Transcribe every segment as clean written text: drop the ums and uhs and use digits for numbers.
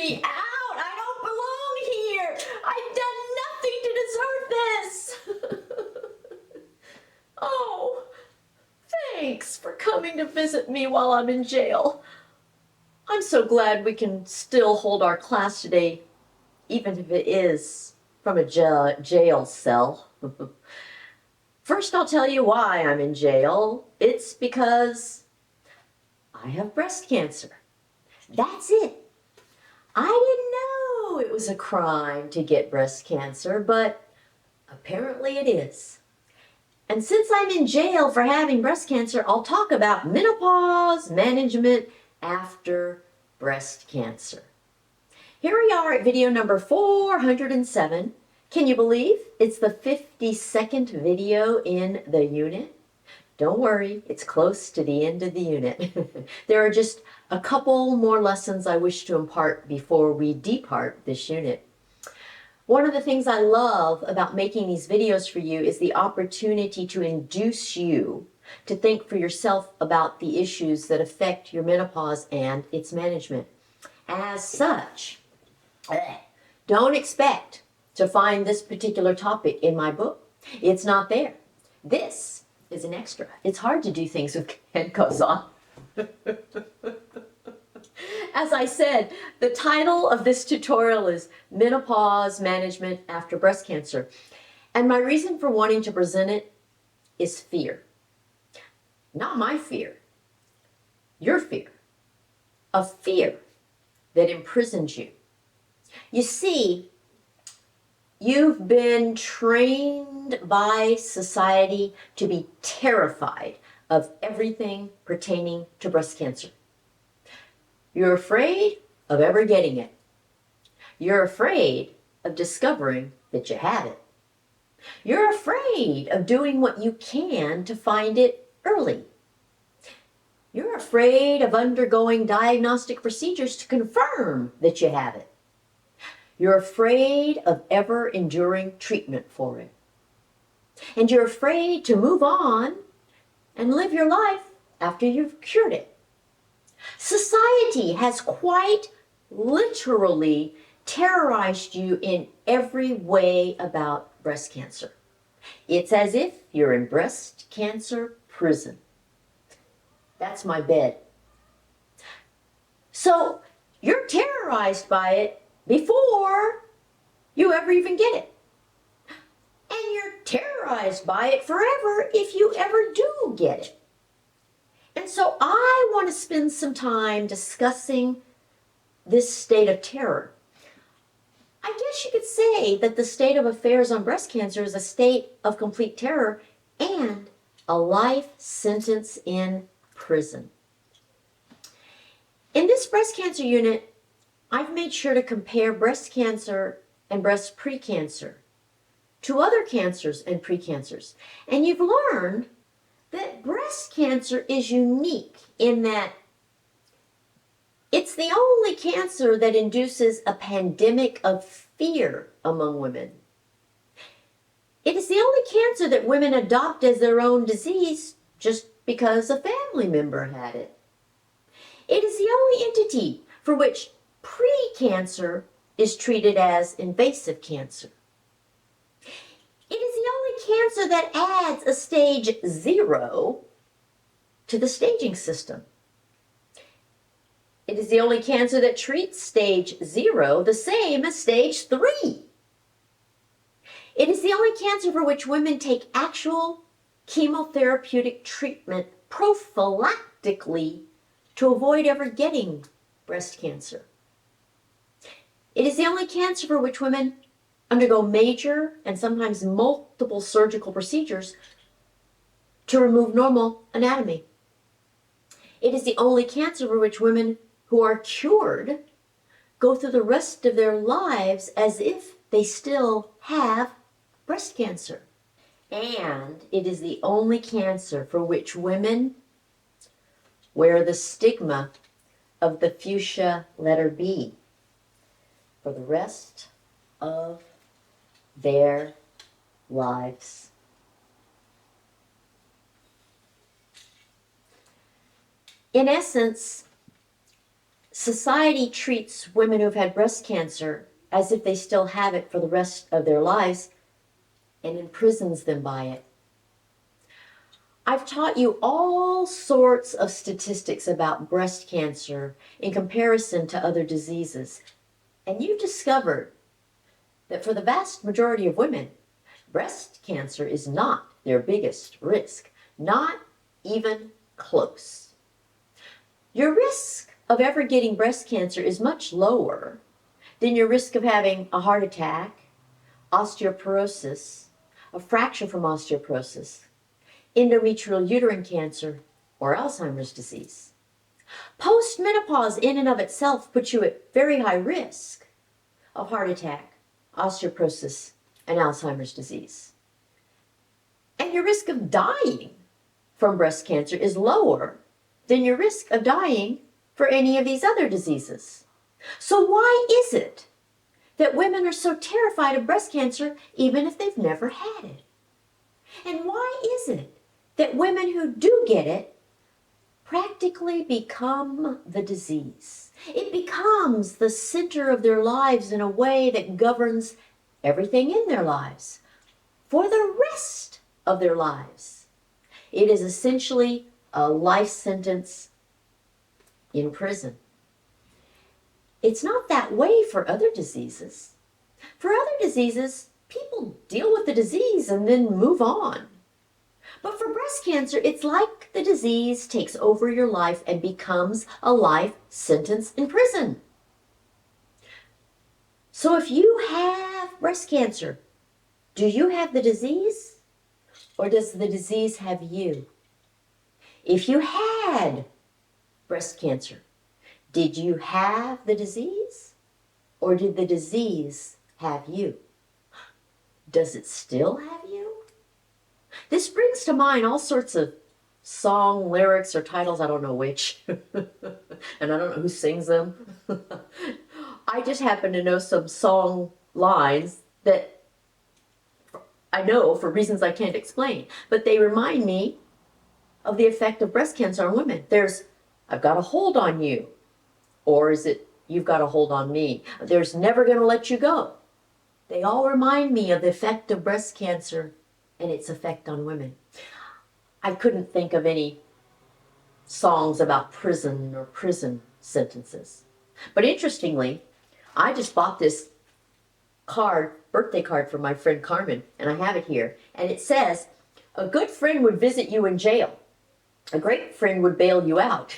me out. I don't belong here. I've done nothing to deserve this. Oh, thanks for coming to visit me while I'm in jail. I'm so glad we can still hold our class today, even if it is from a jail cell. First, I'll tell you why I'm in jail. It's because I have breast cancer. That's it. I didn't know it was a crime to get breast cancer, but apparently it is. And since I'm in jail for having breast cancer, I'll talk about menopause management after breast cancer. Here we are at video number 407. Can you believe it's the 52nd video in the unit? Don't worry, it's close to the end of the unit. There are just a couple more lessons I wish to impart before we depart this unit. One of the things I love about making these videos for you is the opportunity to induce you to think for yourself about the issues that affect your menopause and its management. As such, don't expect to find this particular topic in my book. It's not there. This is an extra. It's hard to do things with handcuffs on. As I said, the title of this tutorial is Menopause Management After Breast Cancer. And my reason for wanting to present it is fear. Not my fear, your fear. A fear that imprisons you. You see, you've been trained by society to be terrified of everything pertaining to breast cancer. You're afraid of ever getting it. You're afraid of discovering that you have it. You're afraid of doing what you can to find it early. You're afraid of undergoing diagnostic procedures to confirm that you have it. You're afraid of ever enduring treatment for it. And you're afraid to move on and live your life after you've cured it. Society has quite literally terrorized you in every way about breast cancer. It's as if you're in breast cancer prison. That's my bed. So you're terrorized by it before you ever even get it. And you're terrorized by it forever if you ever do get it. And so I want to spend some time discussing this state of terror. I guess you could say that the state of affairs on breast cancer is a state of complete terror and a life sentence in prison. In this breast cancer unit, I've made sure to compare breast cancer and breast precancer to other cancers and precancers. And you've learned that breast cancer is unique in that it's the only cancer that induces a pandemic of fear among women. It is the only cancer that women adopt as their own disease just because a family member had it. It is the only entity for which precancer is treated as invasive cancer. It is the only cancer that adds a stage 0 to the staging system. It is the only cancer that treats stage 0 the same as stage 3. It is the only cancer for which women take actual chemotherapeutic treatment prophylactically to avoid ever getting breast cancer. It is the only cancer for which women undergo major and sometimes multiple surgical procedures to remove normal anatomy. It is the only cancer for which women who are cured go through the rest of their lives as if they still have breast cancer. And it is the only cancer for which women wear the stigma of the fuchsia letter B for the rest of their lives. In essence, Society treats women who've had breast cancer as if they still have it for the rest of their lives and imprisons them by it. I've taught you all sorts of statistics about breast cancer in comparison to other diseases, and you've discovered that for the vast majority of women, breast cancer is not their biggest risk, not even close. Your risk of ever getting breast cancer is much lower than your risk of having a heart attack, osteoporosis, a fracture from osteoporosis, endometrial uterine cancer, or Alzheimer's disease. Postmenopause in and of itself puts you at very high risk of heart attack, osteoporosis, and Alzheimer's disease. And your risk of dying from breast cancer is lower than your risk of dying for any of these other diseases. So why is it that women are so terrified of breast cancer even if they've never had it? And why is it that women who do get it practically become the disease? It becomes the center of their lives in a way that governs everything in their lives for the rest of their lives. It is essentially a life sentence in prison. It's not that way for other diseases. For other diseases, people deal with the disease and then move on. But for breast cancer, it's like the disease takes over your life and becomes a life sentence in prison. So if you have breast cancer, do you have the disease or does the disease have you? If you had breast cancer, did you have the disease or did the disease have you? Does it still have you? This brings to mind all sorts of song lyrics or titles, I don't know which, and I don't know who sings them. I just happen to know some song lines that I know for reasons I can't explain, but they remind me of the effect of breast cancer on women. There's, I've got a hold on you, or is it, you've got a hold on me? There's never going to let you go. They all remind me of the effect of breast cancer and its effect on women. I couldn't think of any songs about prison or prison sentences. But interestingly, I just bought this card, birthday card for my friend Carmen, and I have it here. And it says, a good friend would visit you in jail. A great friend would bail you out.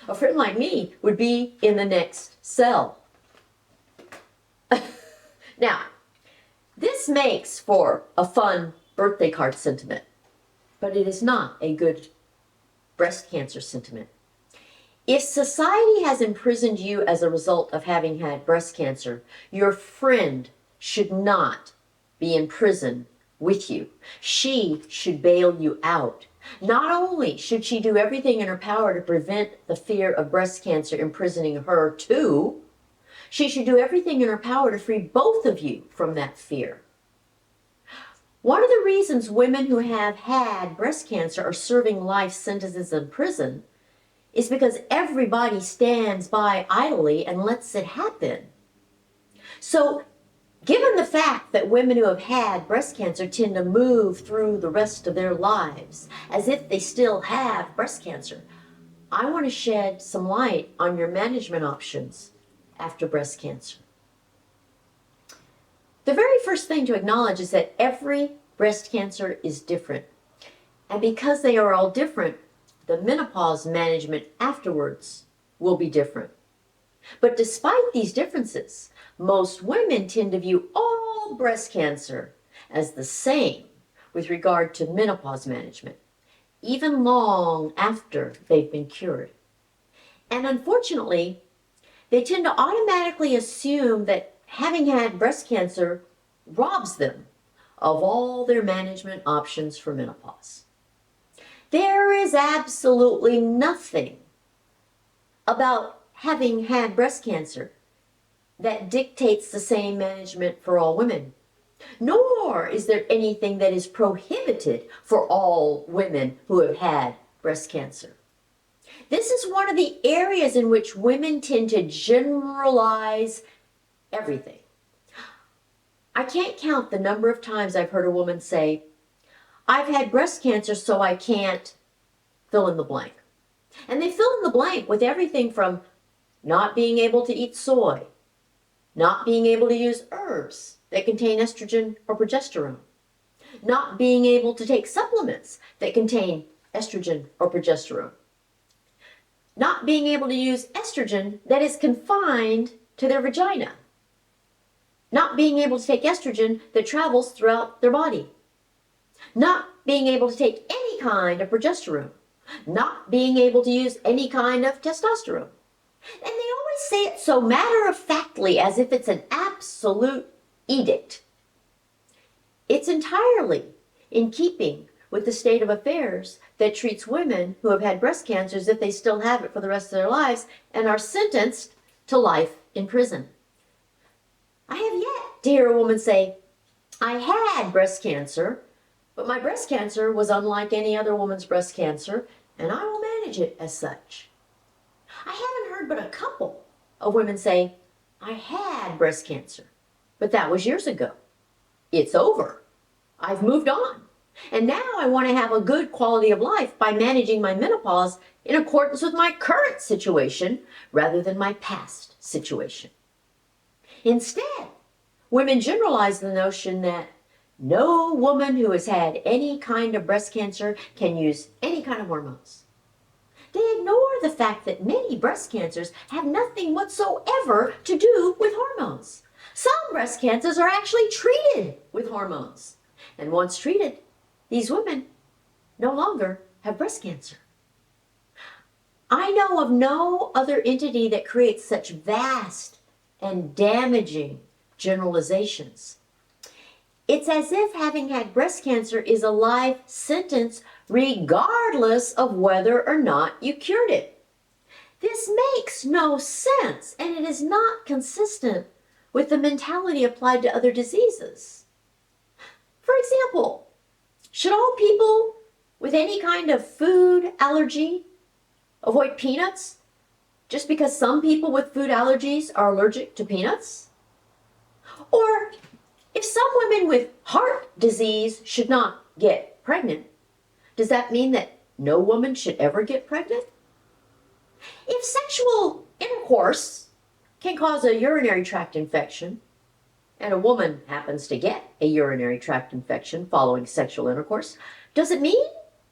A friend like me would be in the next cell. Now, this makes for a fun birthday card sentiment, but it is not a good breast cancer sentiment. If society has imprisoned you as a result of having had breast cancer, your friend should not be in prison with you. She should bail you out. Not only should she do everything in her power to prevent the fear of breast cancer imprisoning her too, she should do everything in her power to free both of you from that fear. One of the reasons women who have had breast cancer are serving life sentences in prison is because everybody stands by idly and lets it happen. So, given the fact that women who have had breast cancer tend to move through the rest of their lives as if they still have breast cancer, I want to shed some light on your management options after breast cancer. The very first thing to acknowledge is that every breast cancer is different. And because they are all different, the menopause management afterwards will be different. But despite these differences, most women tend to view all breast cancer as the same with regard to menopause management, even long after they've been cured. And unfortunately, they tend to automatically assume that having had breast cancer robs them of all their management options for menopause. There is absolutely nothing about having had breast cancer that dictates the same management for all women. Nor is there anything that is prohibited for all women who have had breast cancer. This is one of the areas in which women tend to generalize everything. I can't count the number of times I've heard a woman say, I've had breast cancer, so I can't fill in the blank. And they fill in the blank with everything from not being able to eat soy, not being able to use herbs that contain estrogen or progesterone, not being able to take supplements that contain estrogen or progesterone, not being able to use estrogen that is confined to their vagina, not being able to take estrogen that travels throughout their body, not being able to take any kind of progesterone, not being able to use any kind of testosterone. And they always say it so matter-of-factly as if it's an absolute edict. It's entirely in keeping with the state of affairs that treats women who have had breast cancer as if they still have it for the rest of their lives and are sentenced to life in prison. I have yet to hear a woman say, I had breast cancer, but my breast cancer was unlike any other woman's breast cancer, and I will manage it as such. I haven't heard but a couple of women say, I had breast cancer, but that was years ago. It's over. I've moved on. And now I want to have a good quality of life by managing my menopause in accordance with my current situation rather than my past situation. Instead, women generalize the notion that no woman who has had any kind of breast cancer can use any kind of hormones. They ignore the fact that many breast cancers have nothing whatsoever to do with hormones. Some breast cancers are actually treated with hormones. And once treated, these women no longer have breast cancer. I know of no other entity that creates such vast and damaging generalizations. It's as if having had breast cancer is a life sentence regardless of whether or not you cured it. This makes no sense, and it is not consistent with the mentality applied to other diseases. For example, should all people with any kind of food allergy avoid peanuts just because some people with food allergies are allergic to peanuts? Or if some women with heart disease should not get pregnant, does that mean that no woman should ever get pregnant? If sexual intercourse can cause a urinary tract infection, and a woman happens to get a urinary tract infection following sexual intercourse, does it mean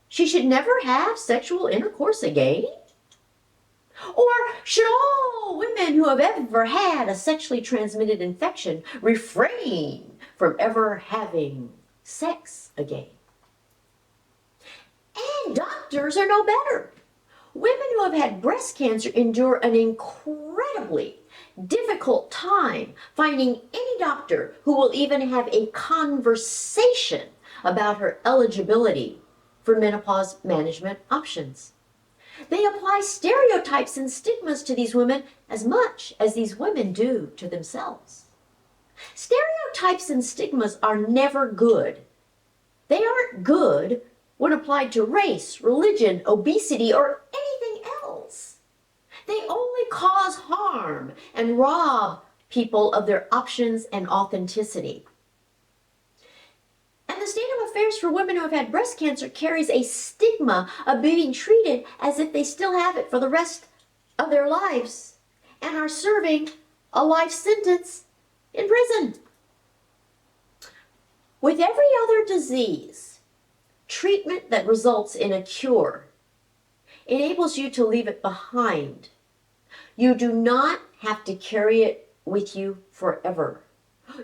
she should never have sexual intercourse again? Or should all women who have ever had a sexually transmitted infection refrain from ever having sex again? And doctors are no better. Women who have had breast cancer endure an incredibly difficult time finding any doctor who will even have a conversation about her eligibility for menopause management options. They apply stereotypes and stigmas to these women as much as these women do to themselves. Stereotypes and stigmas are never good. They aren't good when applied to race, religion, obesity, or anything else. They only cause harm and rob people of their options and authenticity. And the state of affairs for women who have had breast cancer carries a stigma of being treated as if they still have it for the rest of their lives and are serving a life sentence in prison. With every other disease, treatment that results in a cure enables you to leave it behind. You do not have to carry it with you forever.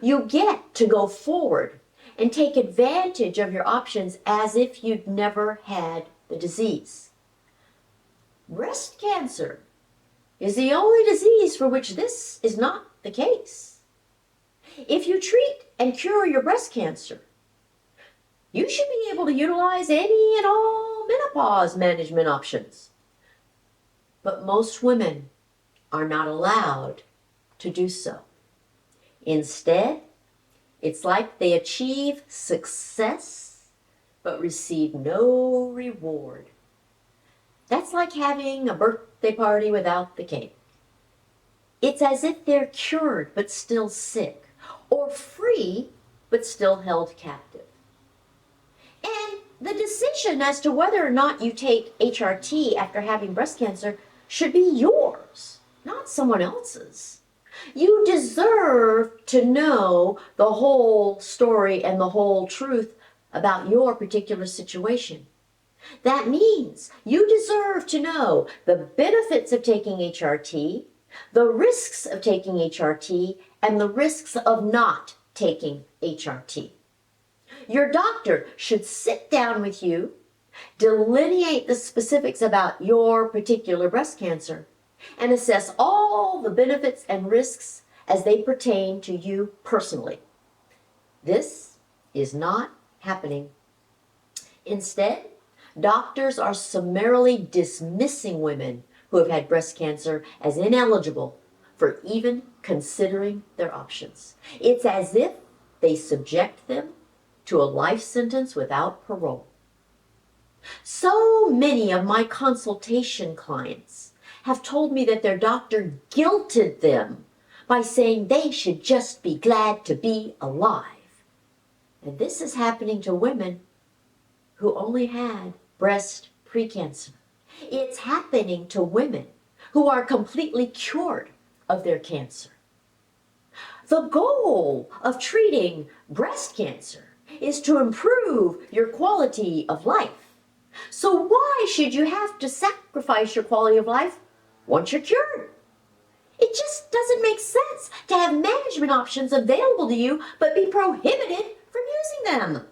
You get to go forward and take advantage of your options as if you'd never had the disease. Breast cancer is the only disease for which this is not the case. If you treat and cure your breast cancer, you should be able to utilize any and all menopause management options. But most women are not allowed to do so. Instead, it's like they achieve success but receive no reward. That's like having a birthday party without the cake. It's as if they're cured but still sick, or free but still held captive. And the decision as to whether or not you take HRT after having breast cancer should be yours, not someone else's. You deserve to know the whole story and the whole truth about your particular situation. That means you deserve to know the benefits of taking HRT, the risks of taking HRT, and the risks of not taking HRT. Your doctor should sit down with you, delineate the specifics about your particular breast cancer, and assess all the benefits and risks as they pertain to you personally. This is not happening. Instead, doctors are summarily dismissing women who have had breast cancer as ineligible for even considering their options. It's as if they subject them to a life sentence without parole. So many of my consultation clients have told me that their doctor guilted them by saying they should just be glad to be alive. And this is happening to women who only had breast precancer. It's happening to women who are completely cured of their cancer. The goal of treating breast cancer is to improve your quality of life. So why should you have to sacrifice your quality of life once you're cured? It just doesn't make sense to have management options available to you but be prohibited from using them.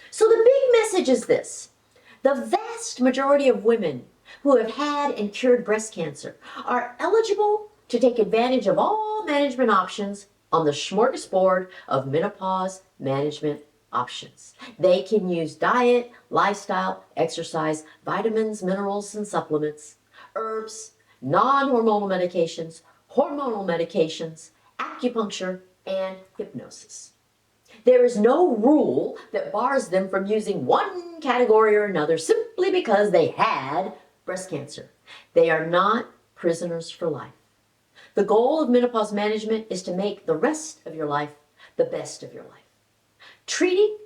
So the big message is this: the vast majority of women who have had and cured breast cancer are eligible to take advantage of all management options on the smorgasbord of menopause management options. They can use diet, lifestyle, exercise, vitamins, minerals, and supplements, herbs, non-hormonal medications, hormonal medications, acupuncture, and hypnosis. There is no rule that bars them from using one category or another simply because they had breast cancer. They are not prisoners for life. The goal of menopause management is to make the rest of your life the best of your life. Treating,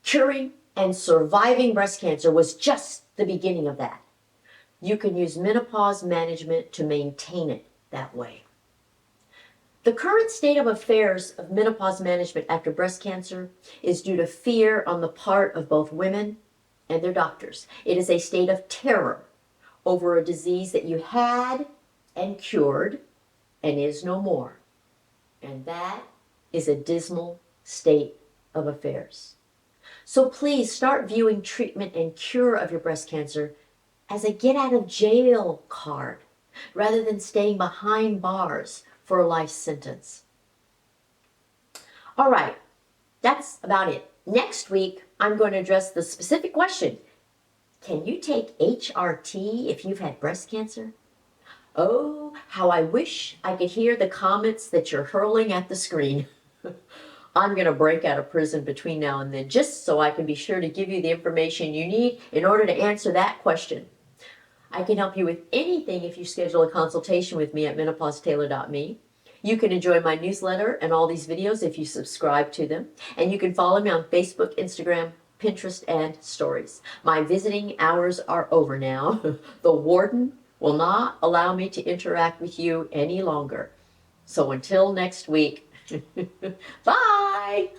curing, and surviving breast cancer was just the beginning of that. You can use menopause management to maintain it that way. The current state of affairs of menopause management after breast cancer is due to fear on the part of both women and their doctors. It is a state of terror over a disease that you had and cured and is no more. And that is a dismal state of affairs. So please start viewing treatment and cure of your breast cancer as a get out of jail card rather than staying behind bars for a life sentence. All right, that's about it. Next week, I'm going to address the specific question: can you take HRT if you've had breast cancer? Oh, how I wish I could hear the comments that you're hurling at the screen. I'm going to break out of prison between now and then just so I can be sure to give you the information you need in order to answer that question. I can help you with anything if you schedule a consultation with me at menopausetailor.me. You can enjoy my newsletter and all these videos if you subscribe to them. And you can follow me on Facebook, Instagram, Pinterest, and Stories. My visiting hours are over now. The warden will not allow me to interact with you any longer. So until next week, bye!